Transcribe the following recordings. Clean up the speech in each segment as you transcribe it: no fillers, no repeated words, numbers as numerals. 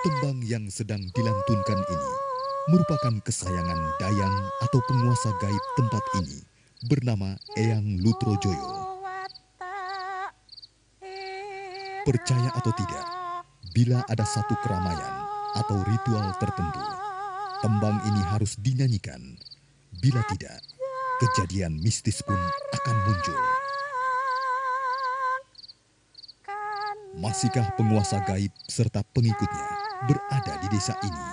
Tembang yang sedang dilantunkan ini merupakan kesayangan Dayang atau penguasa gaib tempat ini bernama Eyang Lutrojoyo. Percaya atau tidak, bila ada satu keramaian atau ritual tertentu, tembang ini harus dinyanyikan. Bila tidak, kejadian mistis pun akan muncul. Masihkah penguasa gaib serta pengikutnya berada di desa ini?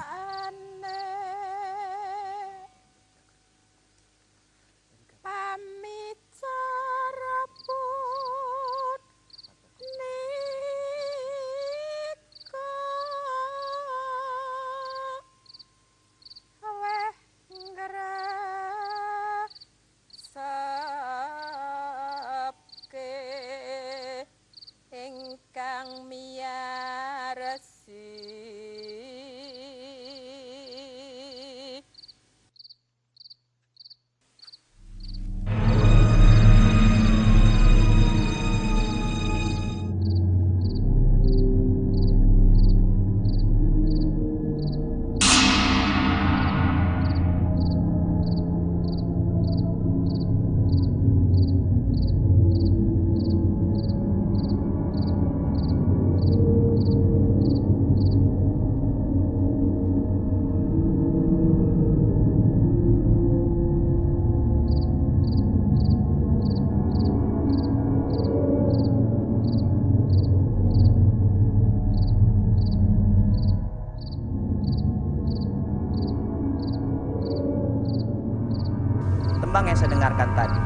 Tembang yang saya dengarkan tadi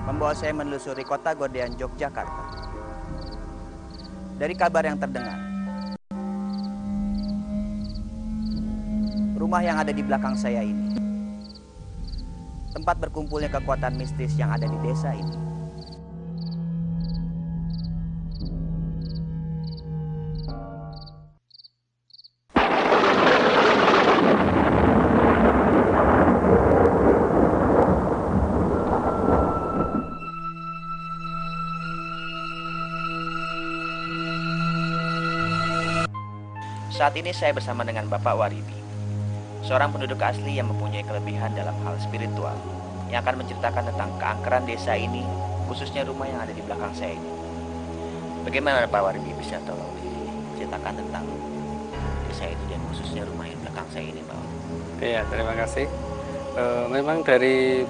membawa saya menelusuri kota Godean Yogyakarta. Dari kabar yang terdengar, rumah yang ada di belakang saya ini tempat berkumpulnya kekuatan mistis yang ada di desa ini. Saat ini saya bersama dengan Bapak Waribi, seorang penduduk asli yang mempunyai kelebihan dalam hal spiritual, yang akan menceritakan tentang keangkeran desa ini, khususnya rumah yang ada di belakang saya ini. Bagaimana Pak Waribi bisa tolong diceritakan tentang desa ini dan khususnya rumah yang belakang saya ini, Pak? Iya, terima kasih. Memang dari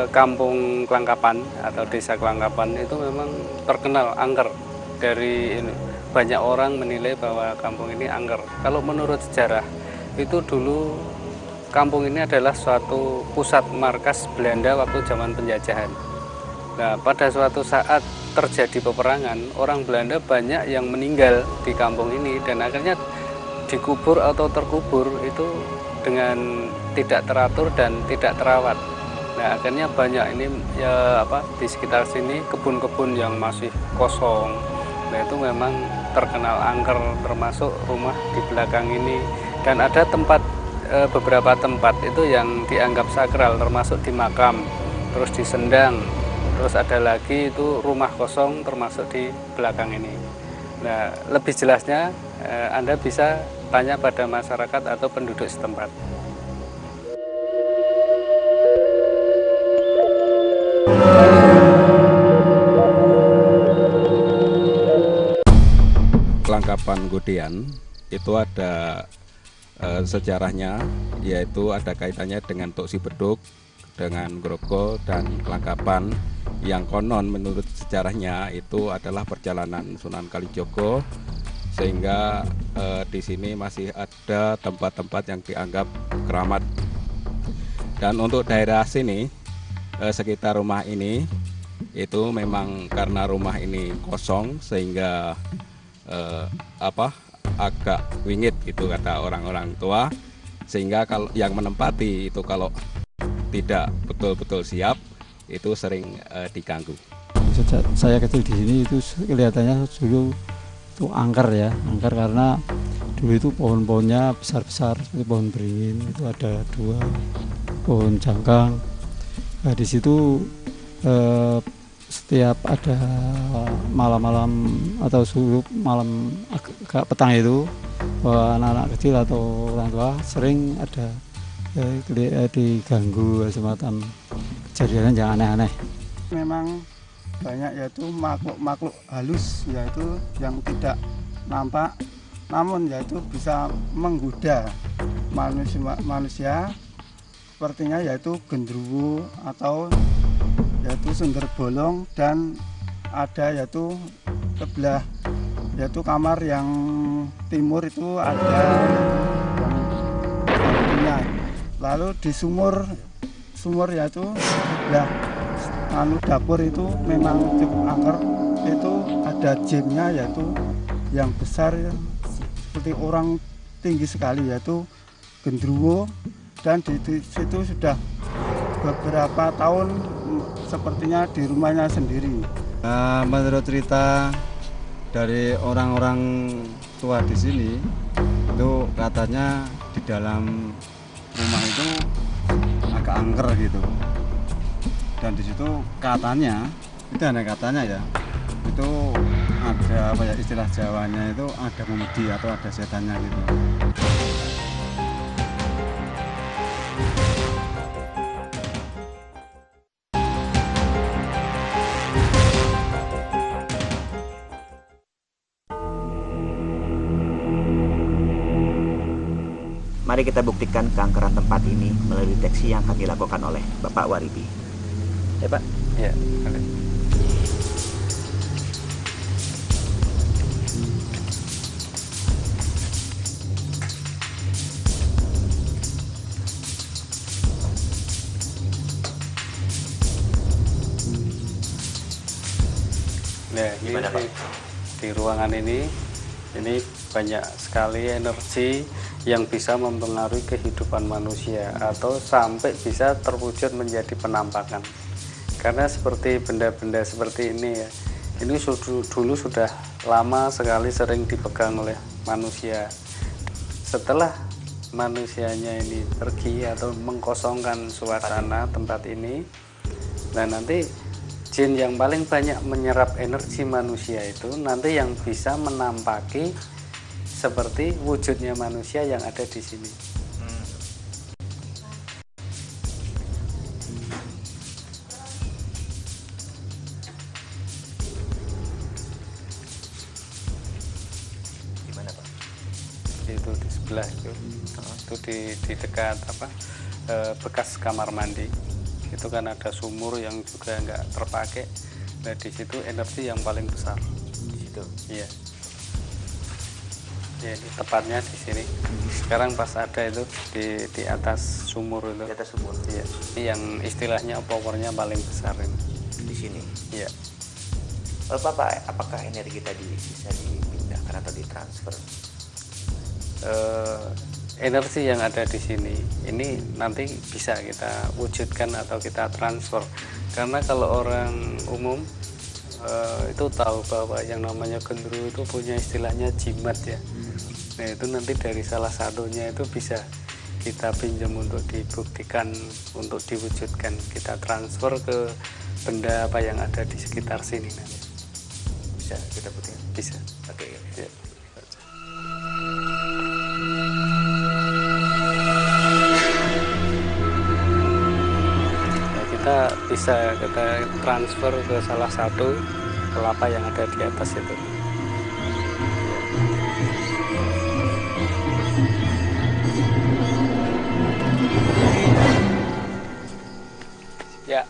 kampung Kelangkapan atau desa Kelangkapan itu memang terkenal angker. Dari ini banyak orang menilai bahwa kampung ini angker. Kalau menurut sejarah itu dulu kampung ini adalah suatu pusat markas Belanda waktu zaman penjajahan. Nah, pada suatu saat terjadi peperangan, orang Belanda banyak yang meninggal di kampung ini dan akhirnya dikubur atau terkubur itu dengan tidak teratur dan tidak terawat. Nah, akhirnya banyak ini di sekitar sini kebun-kebun yang masih kosong. Nah, itu memang terkenal angker, termasuk rumah di belakang ini. Dan ada beberapa tempat itu yang dianggap sakral, termasuk di makam, terus di sendang, terus ada lagi itu rumah kosong termasuk di belakang ini. Nah, lebih jelasnya Anda bisa tanya pada masyarakat atau penduduk setempat. Kelangkapan Godean itu ada sejarahnya, yaitu ada kaitannya dengan Tok Sibeduk, dengan Grogol dan Kelangkapan, yang konon menurut sejarahnya itu adalah perjalanan Sunan Kalijogo, sehingga di sini masih ada tempat-tempat yang dianggap keramat. Dan untuk daerah sini, sekitar rumah ini itu memang karena rumah ini kosong sehingga agak wingit gitu kata orang-orang tua, sehingga kalau yang menempati itu kalau tidak betul-betul siap itu sering diganggu. Sejak saya kecil di sini itu kelihatannya dulu itu angker ya, angker karena dulu itu pohon-pohonnya besar-besar seperti pohon beringin, itu ada 2 pohon jangkang. Nah, di situ setiap ada malam-malam atau subuh malam agak petang itu, bahwa anak-anak kecil atau orang tua sering ada diganggu semacam kejadian yang aneh-aneh. Memang banyak yaitu makhluk-makhluk halus yaitu yang tidak nampak namun yaitu bisa menggoda manusia sepertinya yaitu gendruwo atau yaitu sender bolong, dan ada yaitu sebelah yaitu kamar yang timur itu ada yang lalu di sumur yaitu sebelah dapur itu memang cukup angker, itu ada jinnya yaitu yang besar seperti orang tinggi sekali yaitu gendruwo, dan di situ sudah beberapa tahun sepertinya di rumahnya sendiri. Menurut cerita dari orang-orang tua di sini itu katanya di dalam rumah itu agak angker gitu. Dan di situ katanya, itu hanya katanya ya, itu ada apa ya istilah Jawanya itu ada memedi atau ada setannya gitu. Mari kita buktikan keangkeran tempat ini melalui deteksi yang akan dilakukan oleh Bapak Waribi. Ya Pak? Ya, boleh. Nah, Gimana, Pak? Di ruangan ini banyak sekali energi yang bisa mempengaruhi kehidupan manusia atau sampai bisa terwujud menjadi penampakan. Karena seperti benda-benda seperti ini ya, ini dulu sudah lama sekali sering dipegang oleh manusia. Setelah manusianya ini pergi atau mengkosongkan suasana tempat ini, nah nanti jin yang paling banyak menyerap energi manusia itu nanti yang bisa menampaki seperti wujudnya manusia yang ada di sini. Gimana Pak? Itu di sebelah itu di dekat bekas kamar mandi. Itu kan ada sumur yang juga nggak terpakai. Nah di situ energi yang paling besar. Di situ. Iya. Ya, ini tepatnya di sini. Sekarang pas ada itu di atas sumur itu. Di atas sumur. Iya. Ini yang istilahnya powernya paling besar ini. Di sini. Iya. Lalu Bapak, apakah energi tadi bisa dipindahkan atau ditransfer? Energi yang ada di sini ini nanti bisa kita wujudkan atau kita transfer, karena kalau orang umum itu tahu bahwa yang namanya gendruwo itu punya istilahnya jimat ya. Nah itu nanti dari salah satunya itu bisa kita pinjam untuk dibuktikan, untuk diwujudkan, kita transfer ke benda apa yang ada di sekitar sini nanti. Bisa kita buktikan? Bisa. Oke. Ya. Kita bisa kita transfer ke salah satu kelapa yang ada di atas itu. Ya.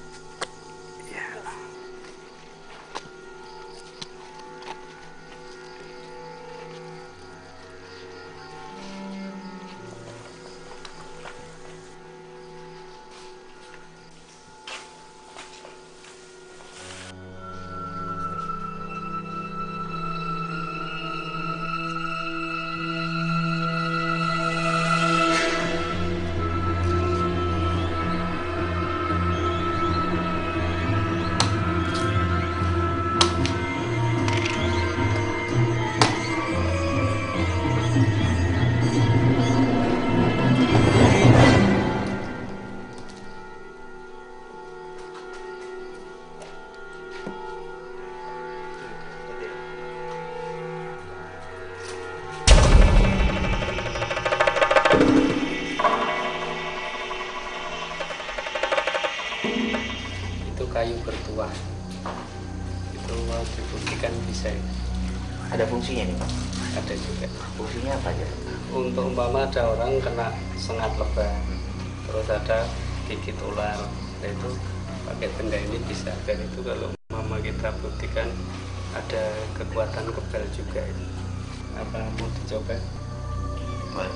kayu bertuah. Itu mau dibuktikan bisa. Ada fungsinya nih Pak? Ada juga. Fungsinya apa aja? Untuk umpama ada orang kena sengat lebah, terus ada gigit ular, nah itu pakai benda ini bisa. Dan itu kalau umpama kita buktikan ada kekuatan kebal juga. Apa mau dicoba? Boleh.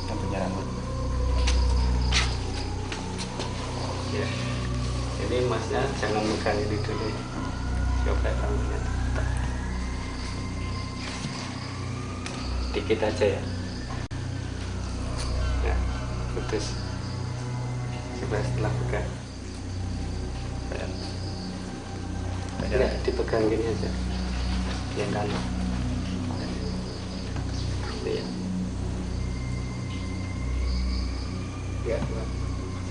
Yang punya rambut. Ya. Ini masnya jangan megang ini dulu. Coba rambutnya. Dikit aja ya. Nah, putus. Coba setelah pegang. Ya, dipegang gini aja. Yang kanan. Ya. Ya,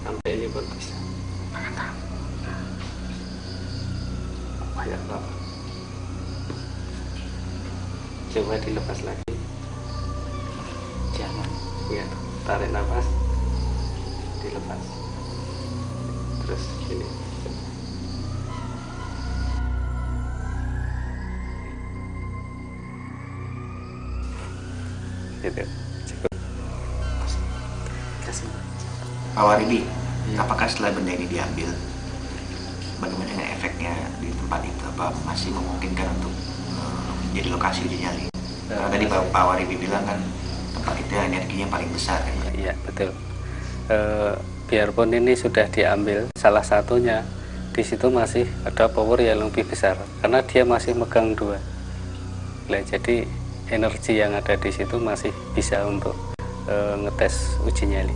sampai ini pun bisa. Banyak Pak. Coba dilepas lagi. Jangan. Ya, tarik nafas, dilepas. Terus gini. Gitu. Cukup. Kasih. Pak Waribi, apakah setelah benda ini diambil, bagaimana dengan efeknya di tempat itu? Apa masih memungkinkan untuk jadi lokasi uji nyali? Karena tadi Pak Waribi bilang kan tempat itu energinya paling besar kan? Iya, betul. Biarpun ini sudah diambil, salah satunya di situ masih ada power yang lebih besar karena dia masih megang dua. Nah, jadi energi yang ada di situ masih bisa untuk ngetes uji nyali.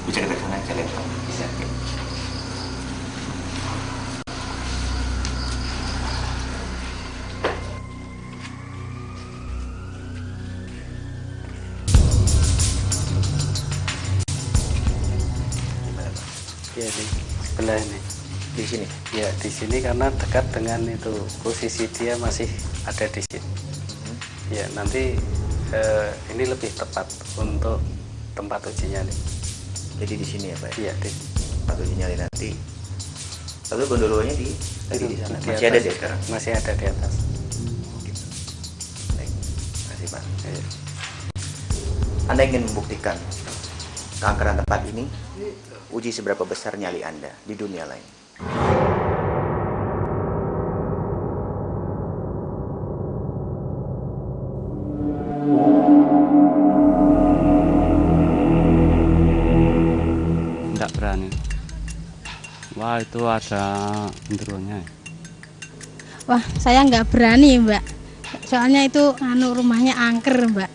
Bisa kita kesana, saya lihat Pak. Bisa. Ya, di sebelah ini. Di sini? Ya, di sini karena dekat dengan itu, posisi dia masih ada di sini. Ya, nanti ini lebih tepat untuk tempat uji nyali. Jadi di sini ya Pak? Iya, di tempat uji nyali nanti. Lalu gondolonya di sana? di Masih ada atas. deh sekarang? Masih ada di atas. Gitu. Baik, terima kasih Pak. Ya. Anda ingin membuktikan keangkeran tempat ini, uji seberapa besar nyali Anda di dunia lain. Tidak berani. Wah, itu ada genderuwonya. Wah, saya nggak berani, Mbak. Soalnya itu rumahnya angker, Mbak.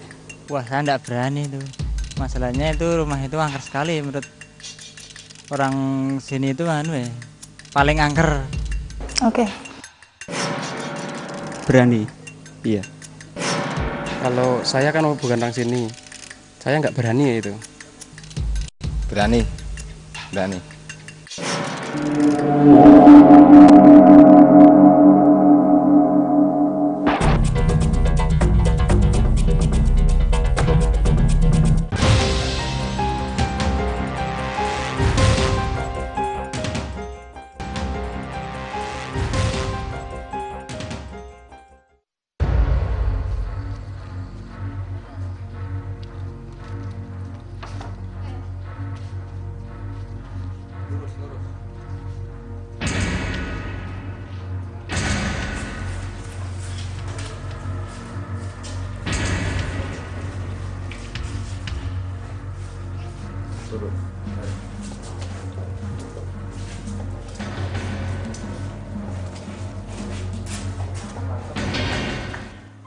Wah, saya nggak berani itu. Masalahnya itu rumah itu angker sekali menurut orang sini itu paling angker. Oke. Berani. Iya. Kalau saya kan bukan orang sini, saya nggak berani itu. Berani. Berani.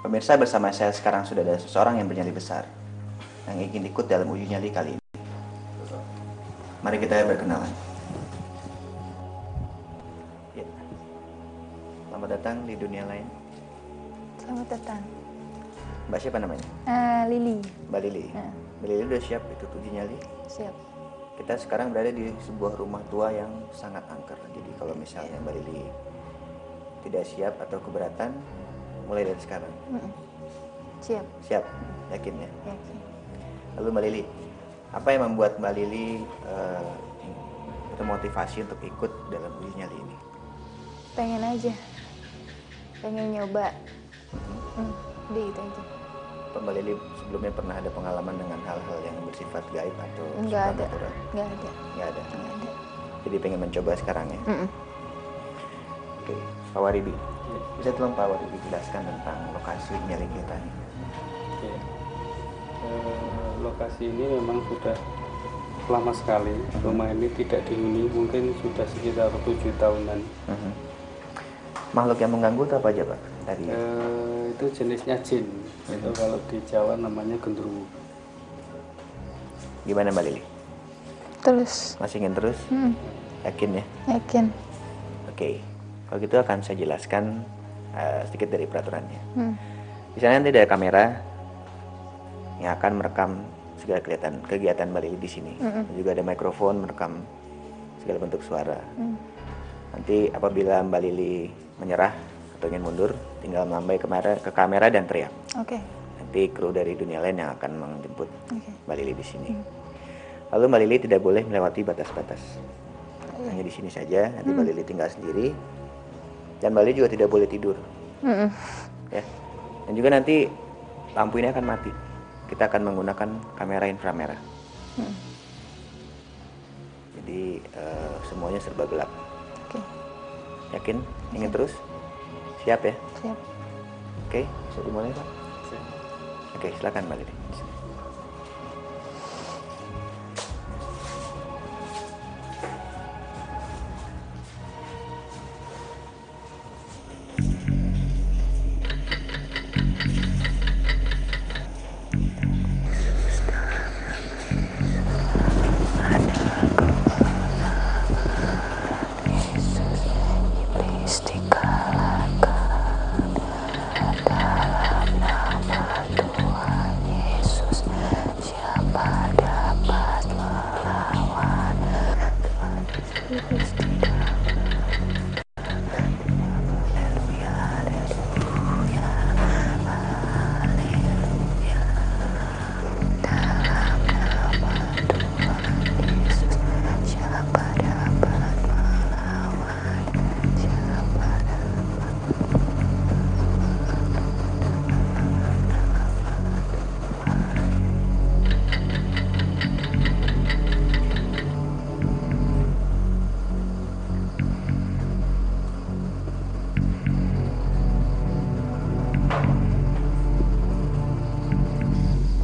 Pemirsa, bersama saya sekarang sudah ada seseorang yang bernyali besar yang ingin ikut dalam uji nyali kali ini. Mari kita berkenalan. Ya. Selamat datang di dunia lain. Selamat datang. Mbak siapa namanya? Lili. Mbak Lili. Mbak Lili udah siap ikut uji nyali? Siap. Kita sekarang berada di sebuah rumah tua yang sangat angker. Jadi kalau misalnya Mbak Lili tidak siap atau keberatan, mulai dari sekarang. Siap. Siap? Yakin ya? Yakin. Lalu Mbak Lili, apa yang membuat Mbak Lili atau motivasi untuk ikut dalam uji nyali ini? Pengen aja, pengen nyoba. Udah itu aja. Mbak Lili sebelumnya pernah ada pengalaman dengan hal-hal yang bersifat gaib atau Nggak ada. supernatural? Nggak ada. Nggak ada. Nggak ada. Jadi pengen mencoba sekarang ya? Oke, Pak Waribi, bisa tolong Pak Waribi jelaskan tentang lokasi nyali kita ini? Oke. Lokasi ini memang sudah lama sekali. Rumah ini tidak dihuni, mungkin sudah sekitar 7 tahunan. Makhluk yang mengganggu itu apa aja Pak? Tadi itu jenisnya jin. Itu kalau di Jawa namanya gendruwo. Gimana Mbak Lili? Terus. Masih ingin terus? Yakin ya? Yakin. Oke, kalau gitu akan saya jelaskan sedikit dari peraturannya. Di sana nanti ada kamera yang akan merekam segala kegiatan Mbak Lili di sini. Dan juga ada mikrofon merekam segala bentuk suara. Nanti apabila Mbak Lili menyerah atau ingin mundur, tinggal melambai ke kamera dan teriak. Oke. Nanti kru dari dunia lain yang akan menjemput Mbak Lili di sini. Lalu Mbak Lili tidak boleh melewati batas-batas. Hanya di sini saja. Nanti Mbak Lili tinggal sendiri. Dan Mbak Lili juga tidak boleh tidur. Ya. Dan juga nanti lampu ini akan mati. Kita akan menggunakan kamera inframerah. Jadi semuanya serba gelap. Oke. Yakin? Ingin terus? Siap ya? Siap. Oke, bisa dimulai Pak? Oke, silakan Mbak Lili.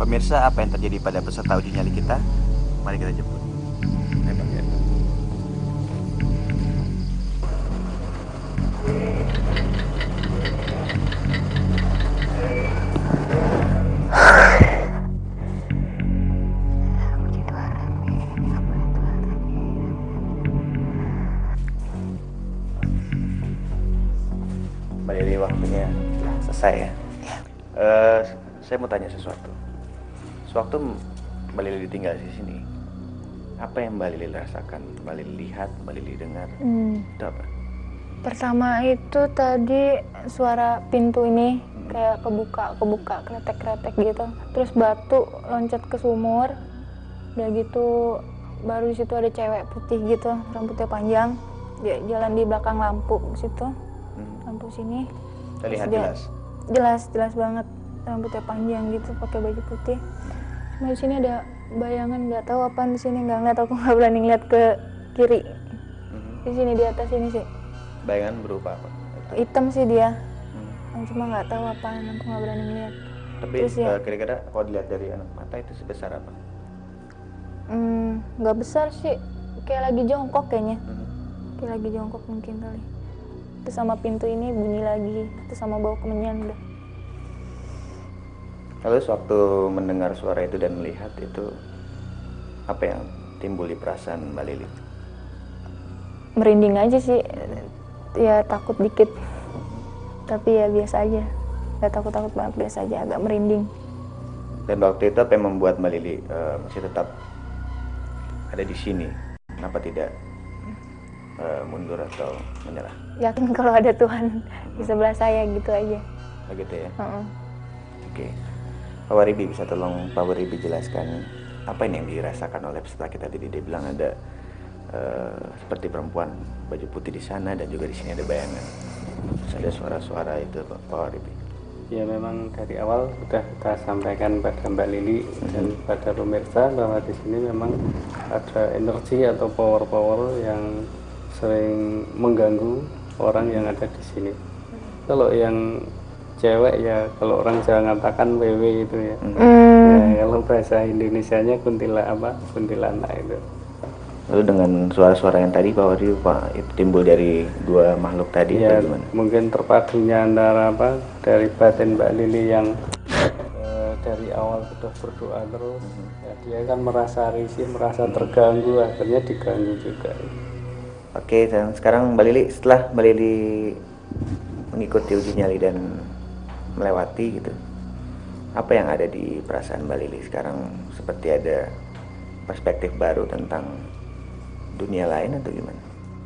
Pemirsa, apa yang terjadi pada peserta uji nyali kita? Mari kita jemput. Ayo, ya. Mbak Lili, waktunya selesai ya? Saya mau tanya sesuatu. Sewaktu Mbak Lili ditinggal di sini, apa yang Mbak Lili rasakan? Mbak Lili lihat, Mbak Lili dengar? Itu apa? Pertama itu tadi suara pintu ini kayak kebuka, kretek-kretek gitu. Terus batu loncat ke sumur. Udah gitu baru di situ ada cewek putih gitu, rambutnya panjang. Dia jalan di belakang lampu situ. Lampu sini. Terlihat jelas? Jelas banget. Rambutnya panjang gitu, pakai baju putih. Cuma di sini ada bayangan, nggak tahu apaan di sini, nggak ngeliat, aku nggak berani ngeliat ke kiri. Di sini di atas ini sih. Bayangan berupa apa? Hitam sih dia. Cuma nggak tahu apaan, aku nggak berani ngeliat. Tapi kira-kira kalau dilihat dari anak mata itu sebesar apa? Nggak besar sih, kayak lagi jongkok kayaknya. Kayak lagi jongkok mungkin kali. Terus sama pintu ini bunyi lagi, terus sama bau kemenyan udah. Lalu sewaktu mendengar suara itu dan melihat itu, apa yang timbul di perasaan Mbak Lili? Merinding aja sih, ya takut dikit. Tapi ya biasa aja, nggak takut-takut banget, biasa aja, agak merinding. Dan waktu itu apa yang membuat Mbak Lili masih tetap ada di sini? Kenapa tidak mundur atau menyerah? Yakin kalau ada Tuhan di sebelah saya gitu aja. Begitu ya? Oke. Pak Waribi, bisa tolong Pak Waribi jelaskan apa ini yang dirasakan oleh peserta kita tadi? Dia bilang ada seperti perempuan baju putih di sana, dan juga di sini ada bayangan. Terus ada suara-suara itu Pak Waribi. Ya memang dari awal sudah kita sampaikan pada Mbak Lili dan pada pemirsa bahwa di sini memang ada energi atau power-power yang sering mengganggu orang yang ada di sini. Kalau yang cewek ya, kalau orang Jawa mengatakan wewe itu ya. Ya kalau bahasa Indonesianya kuntilanak itu. Lalu dengan suara-suara yang tadi Pak Waribi, Pak, itu timbul dari dua makhluk tadi ya, atau gimana? Mungkin terpadunya antara dari batin Mbak Lili yang dari awal sudah berdoa terus, ya, dia kan merasa risih, merasa terganggu, akhirnya diganggu juga. Oke, dan sekarang Mbak Lili, setelah Mbak Lili mengikuti uji nyali dan melewati gitu, apa yang ada di perasaan Mbak Lili sekarang? Seperti ada perspektif baru tentang dunia lain atau gimana?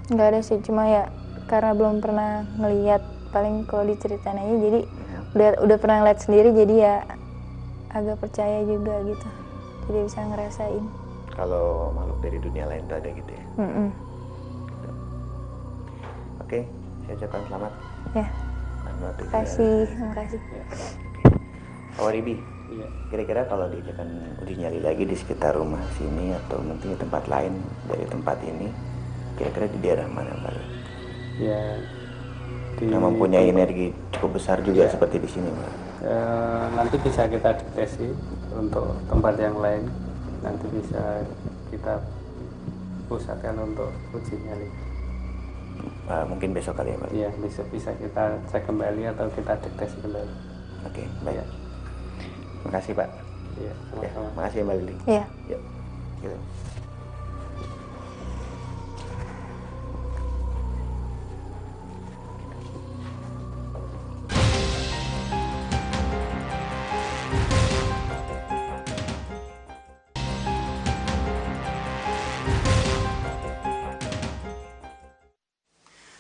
Nggak ada sih, cuma ya karena belum pernah ngelihat, paling kalau diceritain aja, jadi udah pernah lihat sendiri, jadi ya agak percaya juga gitu, jadi bisa ngerasain kalau makhluk dari dunia lain itu ada gitu ya. Oke, saya ucapkan selamat ya. Terima kasih. Pak Waribi, kira-kira kalau diadakan uji nyali lagi di sekitar rumah sini atau nanti di tempat lain dari tempat ini, kira-kira di daerah mana Pak? Ya, yang mempunyai energi cukup besar juga seperti di sini Pak. Nanti bisa kita deteksi untuk tempat yang lain, nanti bisa kita pusatkan untuk uji nyali. Mungkin besok kali ya Pak? Iya, bisa kita cek kembali atau kita deteksi kembali. Oke, baik. Ya. Terima kasih Pak. Iya, sama-sama. Ya, terima kasih Mbak Lili. Iya. Yuk. Gitu.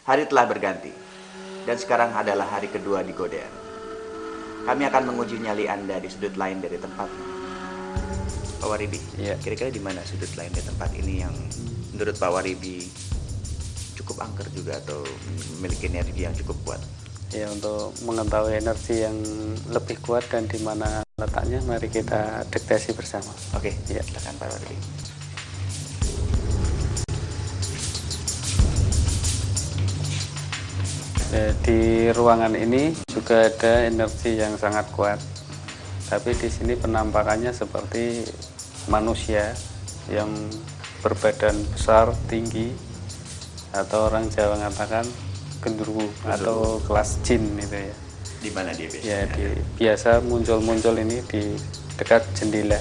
Hari telah berganti, dan sekarang adalah hari kedua di Godean. Kami akan menguji nyali Anda di sudut lain dari tempat. Pak Waribi, kira-kira di mana sudut lain dari tempat ini yang menurut Pak Waribi cukup angker juga atau memiliki energi yang cukup kuat? Ya, untuk mengetahui energi yang lebih kuat dan di mana letaknya, mari kita deteksi bersama. Oke, ya, silakan Pak Waribi. Di ruangan ini juga ada energi yang sangat kuat, tapi di sini penampakannya seperti manusia yang berbadan besar, tinggi, atau orang Jawa mengatakan genderuwo atau kelas jin itu ya. Di mana dia biasanya? Ya, biasa muncul ini di dekat jendela.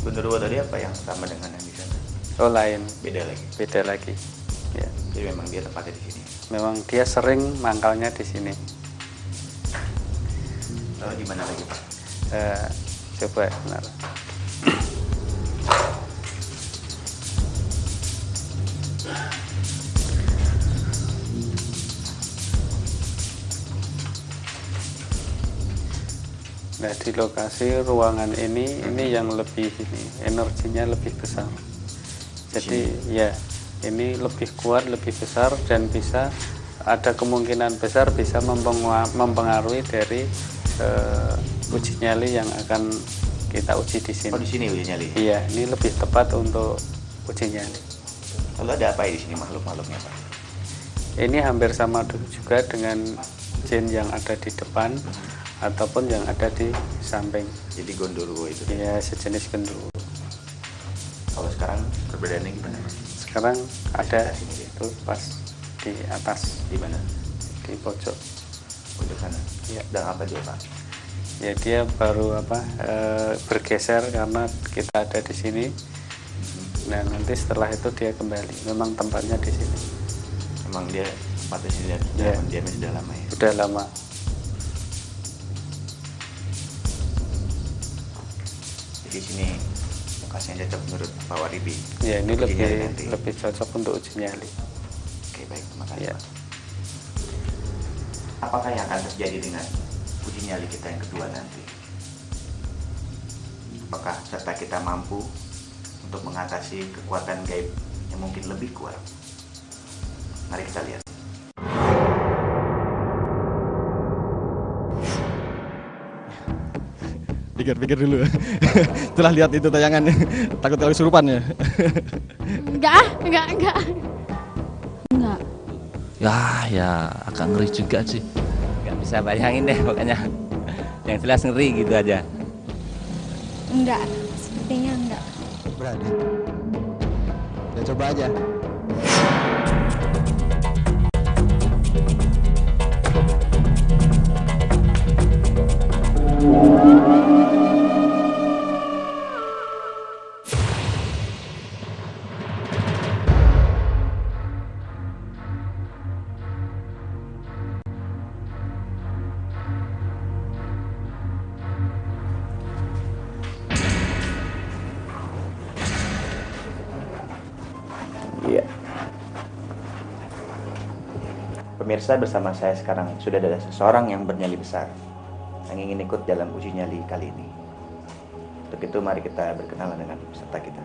Genderuwo tadi apa yang sama dengan yang di sana? Oh, lain. Beda lagi. Beda lagi. Ya. Jadi memang dia tempatnya di sini. Memang dia sering mangkalnya di sini. Lalu di mana lagi Pak? Coba benar. Nah, di lokasi ruangan ini yang lebih energinya lebih besar. Jadi ya, ini lebih kuat, lebih besar, dan bisa ada kemungkinan besar bisa mempengaruhi dari uji nyali yang akan kita uji di sini. Oh, di sini uji nyali? Iya, ini lebih tepat untuk uji nyali. Lalu ada apa di sini makhluk-makhluknya Pak? Ini hampir sama juga dengan jin yang ada di depan ataupun yang ada di samping. Jadi gondoruwo itu? Iya, sejenis gondoruwo. Kalau sekarang perbedaannya gimana Pak? Sekarang ada itu pas di atas. Di mana? Di pojok. Pojok sana. Ya. Dan apa dia Pak? Ya, dia baru bergeser karena kita ada di sini. Nah, nanti setelah itu dia kembali. Memang tempatnya di sini. Memang dia tempatnya sini ya. Diamnya sudah lama ya? Sudah lama. Jadi sini lokasi yang cocok menurut Pak Waribi. Ya, ini lebih cocok untuk uji nyali. Oke, baik, terima kasih ya. Pak. Apakah yang akan terjadi dengan uji nyali kita yang kedua nanti? Apakah serta kita mampu untuk mengatasi kekuatan gaib yang mungkin lebih kuat. Mari kita lihat. Pikir-pikir dulu. Setelah lihat itu tayangan, takut kali kesurupan ya? Enggak. Ya agak ngeri juga sih. Nggak bisa bayangin deh pokoknya. Yang jelas ngeri gitu aja. Enggak, sepertinya enggak. Berani. Ya coba aja. Iya. Pemirsa, bersama saya sekarang sudah ada seseorang yang bernyali besar yang ingin ikut dalam uji nyali kali ini. Untuk itu mari kita berkenalan dengan peserta kita.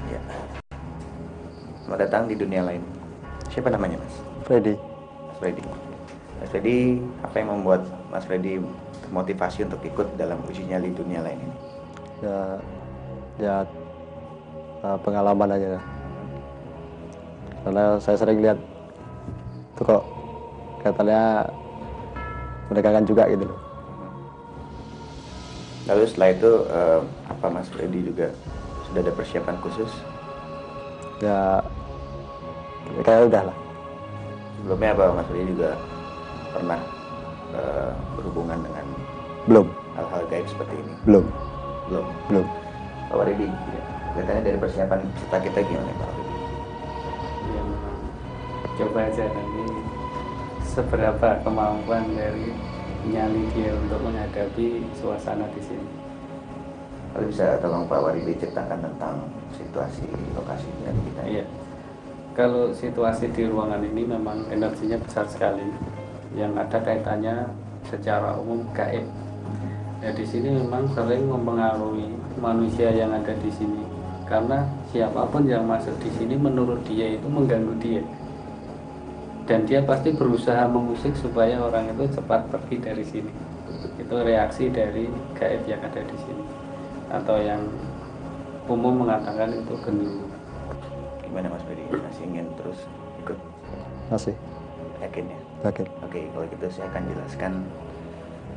Ya. Selamat datang di dunia lain. Siapa namanya, Mas? Freddy. Mas Freddy. Mas Freddy, apa yang membuat Mas Freddy termotivasi untuk ikut dalam uji nyali dunia lain ini? Ya pengalaman aja, karena saya sering lihat tuh kok katanya menegangkan juga gitu loh. Lalu setelah itu apa Mas Freddy juga sudah ada persiapan khusus? Ya kayak udah lah. Sebelumnya apa Mas Freddy juga pernah berhubungan dengan Belum. hal-hal gaib seperti ini? Belum. Pak Waridi, kelihatannya dari persiapan peserta kita gimana Pak Waridi? Ya, coba aja nanti seberapa kemampuan dari nyali dia untuk menghadapi suasana di sini. Kalau bisa tolong Pak Waridi ceritakan tentang situasi lokasi nyali kita. Iya. Kalau situasi di ruangan ini memang energinya besar sekali, yang ada kaitannya secara umum gaib. Ya, di sini memang sering mempengaruhi manusia yang ada di sini, karena siapapun yang masuk di sini menurut dia itu mengganggu dia, dan dia pasti berusaha mengusik supaya orang itu cepat pergi dari sini. Itu reaksi dari gaib yang ada di sini, atau yang umum mengatakan itu genderuwo. Gimana Mas Freddy? Masih ingin terus ikut? Masih. Yakin ya? Yakin. Oke, kalau gitu saya akan jelaskan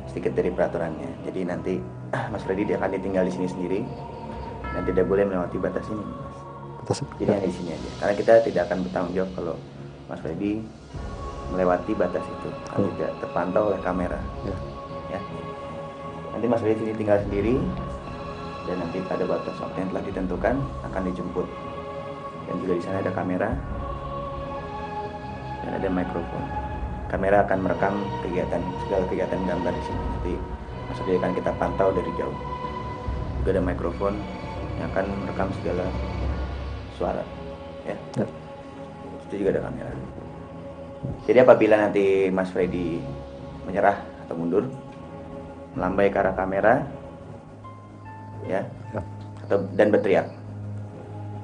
sedikit dari peraturannya. Jadi nanti Mas Freddy dia akan ditinggal di sini sendiri dan tidak boleh melewati batas ini, Mas. Batas. Jadi hanya di sini aja. Karena kita tidak akan bertanggung jawab kalau Mas Freddy melewati batas itu, tidak terpantau oleh kamera. Ya. Nanti Mas Freddy sini tinggal sendiri dan nanti pada batas waktu yang telah ditentukan akan dijemput. Dan juga di sana ada kamera dan ada mikrofon. Kamera akan merekam segala kegiatan gambar di sini. Nanti Mas Freddy akan kita pantau dari jauh. Juga ada mikrofon yang akan merekam segala suara. Ya. Itu juga ada kamera. Jadi apabila nanti Mas Freddy menyerah atau mundur, melambai ke arah kamera, ya, dan berteriak,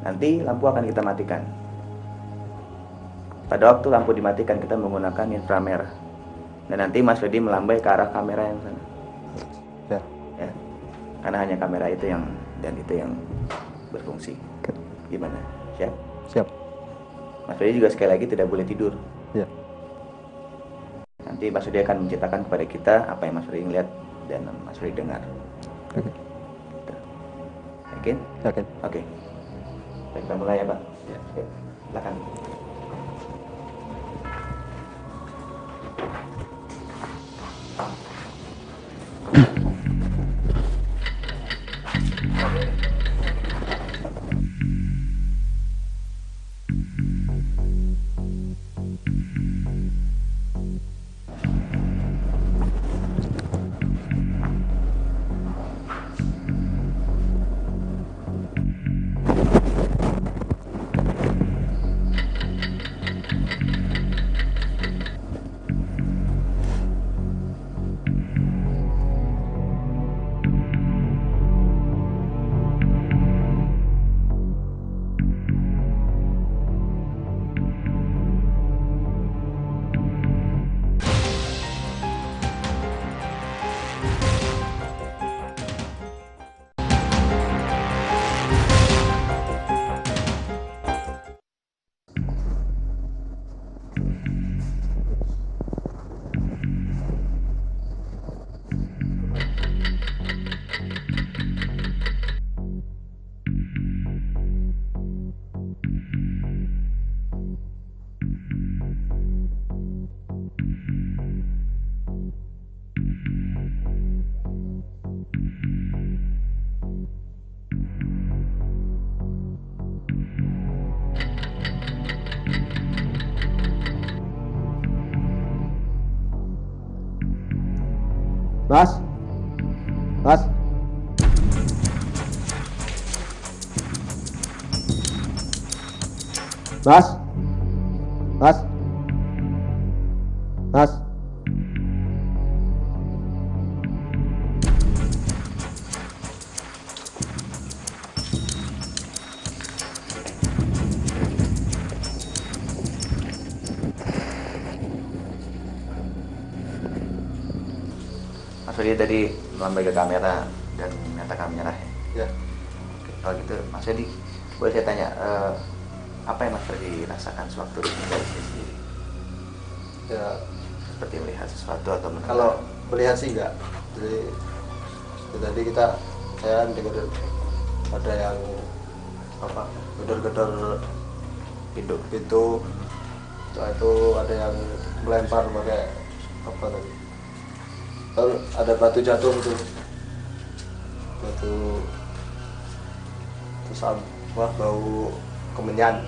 nanti lampu akan kita matikan. Pada waktu lampu dimatikan kita menggunakan inframerah, dan nanti Mas Freddy melambai ke arah kamera yang sana. Ya, karena hanya kamera itu yang berfungsi. Gimana? Siap? Siap. Mas Freddy juga sekali lagi tidak boleh tidur. Ya. Nanti Mas Freddy akan menceritakan kepada kita apa yang Mas Freddy lihat dan Mas Freddy dengar. Oke. Yakin? Yakin. Oke. Baik, kita mulai ya Pak. Ya. Silakan. Mas, Mas. Mas, Mas, Mas. Mas Freddy tadi melambai ke kamera dan menyatakan menyerah ya? Ya. Oke, kalau gitu Mas Freddy, boleh saya tanya, apa yang Mas Freddy rasakan sewaktu dari sini sendiri? Ya, seperti melihat sesuatu atau mendengar? kalau melihat sih enggak. Jadi tadi saya dengar ada yang apa? Gedor-gedor pintu. Setelah itu ada yang melempar pakai apa tadi? Lalu ada batu jatuh itu. Batu terus wah bau kemenyan.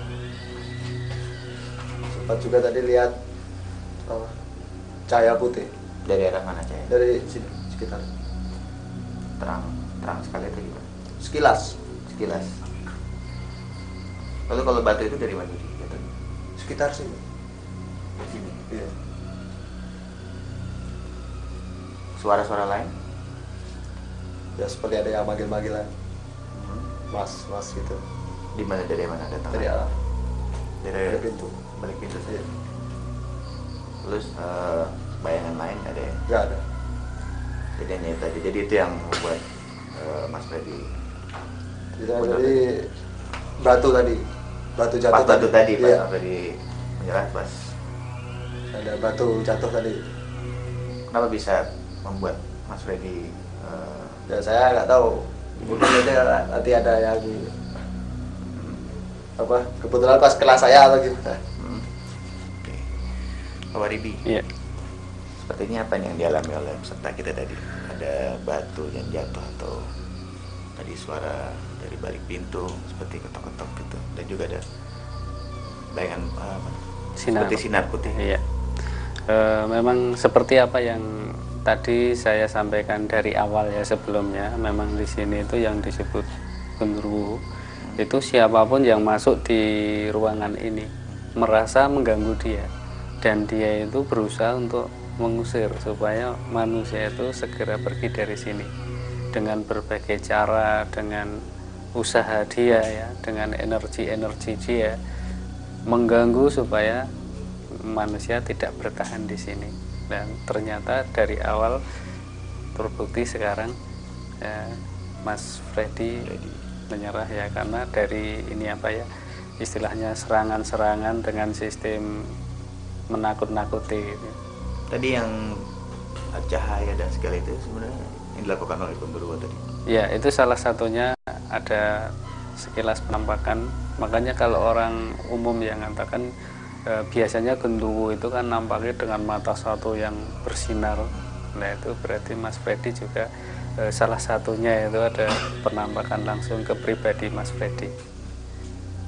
Sempat juga tadi lihat cahaya putih. Dari arah mana cahaya? Dari sini sekitar. Terang sekali itu gimana? Sekilas. Lalu kalau batu itu dari mana? Sekitar sini. Di sini. Iya. Suara-suara lain? Ya seperti ada yang manggil-manggilan. Mas gitu. Di mana, dari mana datang? Dari arah. Dari pintu. Balik pintu saja. Iya. Terus bayangan lain ada ya? Nggak ada. Jadi hanya itu aja. Jadi itu yang membuat Mas Freddy. Jadi batu tadi. Batu jatuh. Pas batu tadi, Mas iya. Freddy menyerah pas. Ada batu jatuh tadi. Kenapa bisa membuat Mas Freddy? Ya saya nggak tahu. Mungkin itu nanti ada yang apa? Kebetulan pas kelas saya atau gimana? Oke. Pak Waribi. Iya. Sepertinya apa yang dialami oleh peserta kita tadi? Ada batu yang jatuh atau tadi suara dari balik pintu seperti ketok-ketok gitu, dan juga ada bayangan seperti sinar putih. Iya. Memang seperti apa yang tadi saya sampaikan dari awal ya sebelumnya, memang di sini itu yang disebut genderuwo itu siapapun yang masuk di ruangan ini merasa mengganggu dia, dan dia itu berusaha untuk mengusir supaya manusia itu segera pergi dari sini dengan berbagai cara, dengan usaha dia ya, dengan energi dia mengganggu supaya manusia tidak bertahan di sini. Dan ternyata dari awal terbukti sekarang ya, Mas Freddy menyerah ya, karena dari ini apa ya istilahnya serangan-serangan dengan sistem menakut-nakuti gitu. Tadi yang cahaya dan segala itu sebenarnya yang dilakukan oleh genderuwo tadi. Ya, itu salah satunya, ada sekilas penampakan. Makanya kalau orang umum yang mengatakan biasanya genderuwo itu kan nampaknya dengan mata satu yang bersinar. Nah, itu berarti Mas Freddy juga salah satunya, itu ada penampakan langsung ke pribadi Mas Freddy.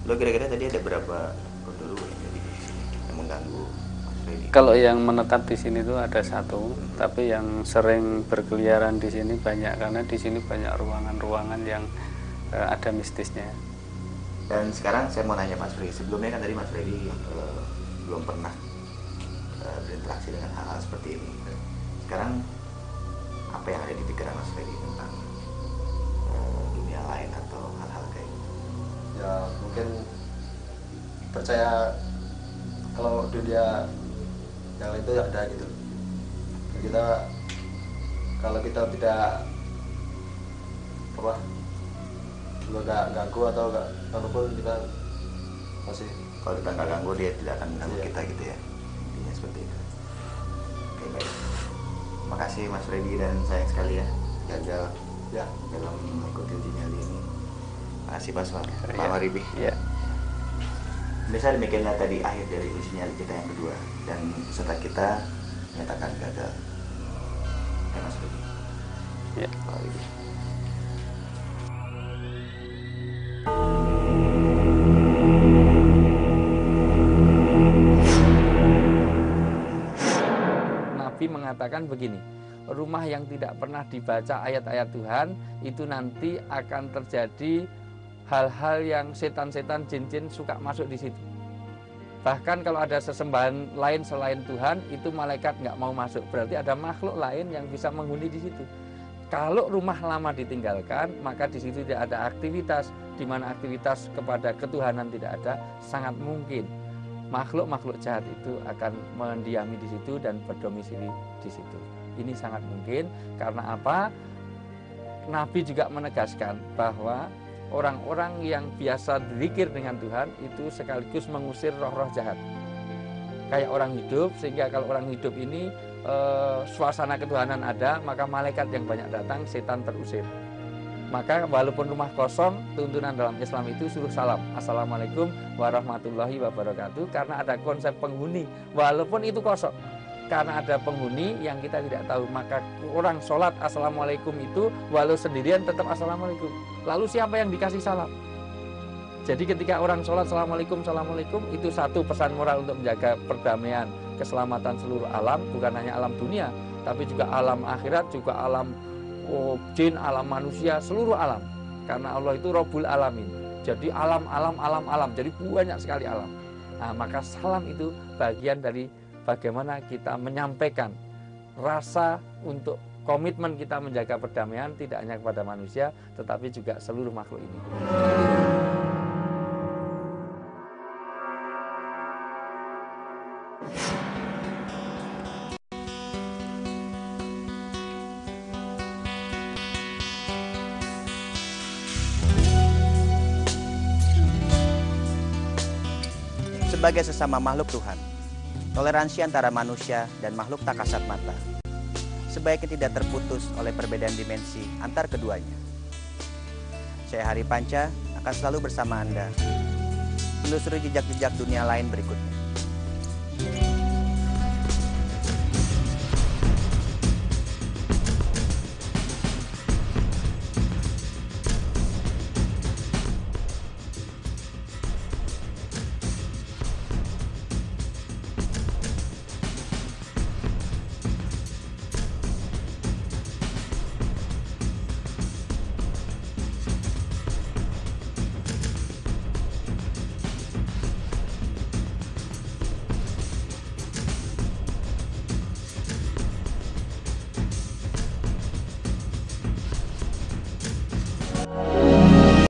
Lo kira-kira tadi ada berapa genderuwo yang di sini yang mengganggu Mas Freddy? Kalau yang menetap di sini itu ada satu, tapi yang sering berkeliaran di sini banyak, karena di sini banyak ruangan-ruangan yang ada mistisnya. Dan sekarang saya mau nanya Mas Freddy, sebelumnya kan tadi Mas Freddy belum pernah berinteraksi dengan hal-hal seperti ini. Sekarang apa yang ada di pikiran Mas Freddy tentang dunia lain atau hal-hal kayak gitu? Ya mungkin percaya kalau dunia yang lain itu ada gitu. Kita kalau kita tidak apa nggak ganggu atau nggak walaupun kita masih, kalau kita nggak ganggu dia tidak akan mengganggu kita gitu ya, intinya seperti itu. Oke, baik, terima kasih Mas Freddy, dan sayang sekali ya gagal ya dalam mengikuti uji nyali ini. Terima kasih Pak Waribi. Ya. Bisa demikianlah tadi akhir dari uji nyali kita yang kedua, dan peserta kita menyatakan gagal. Ya Mas Freddy. Ya. Pak Waribi. Nabi mengatakan begini, rumah yang tidak pernah dibaca ayat-ayat Tuhan, itu nanti akan terjadi hal-hal yang setan-setan, jin-jin suka masuk di situ. Bahkan kalau ada sesembahan lain selain Tuhan, itu malaikat nggak mau masuk. Berarti ada makhluk lain yang bisa menghuni di situ. Kalau rumah lama ditinggalkan, maka di situ tidak ada aktivitas, di mana aktivitas kepada ketuhanan tidak ada, sangat mungkin makhluk-makhluk jahat itu akan mendiami di situ dan berdomisili di situ. Ini sangat mungkin karena apa? Nabi juga menegaskan bahwa orang-orang yang biasa berzikir dengan Tuhan itu sekaligus mengusir roh-roh jahat. Kayak orang hidup, sehingga kalau orang hidup ini suasana ketuhanan ada, maka malaikat yang banyak datang, setan terusir. Maka walaupun rumah kosong, tuntunan dalam Islam itu suruh salam, assalamualaikum warahmatullahi wabarakatuh, karena ada konsep penghuni walaupun itu kosong. Karena ada penghuni yang kita tidak tahu, maka orang sholat assalamualaikum itu walau sendirian tetap assalamualaikum. Lalu siapa yang dikasih salam? Jadi ketika orang sholat assalamualaikum, assalamualaikum, itu satu pesan moral untuk menjaga perdamaian, keselamatan seluruh alam, bukan hanya alam dunia, tapi juga alam akhirat, juga alam jin, alam manusia, seluruh alam. Karena Allah itu Rabbul Alamin. Jadi alam, jadi banyak sekali alam. Nah, maka salam itu bagian dari bagaimana kita menyampaikan rasa untuk komitmen kita menjaga perdamaian tidak hanya kepada manusia, tetapi juga seluruh makhluk ini. Sebagai sesama makhluk Tuhan, toleransi antara manusia dan makhluk tak kasat mata sebaiknya tidak terputus oleh perbedaan dimensi antar keduanya. Saya Hari Panca akan selalu bersama Anda menelusuri jejak-jejak dunia lain berikutnya.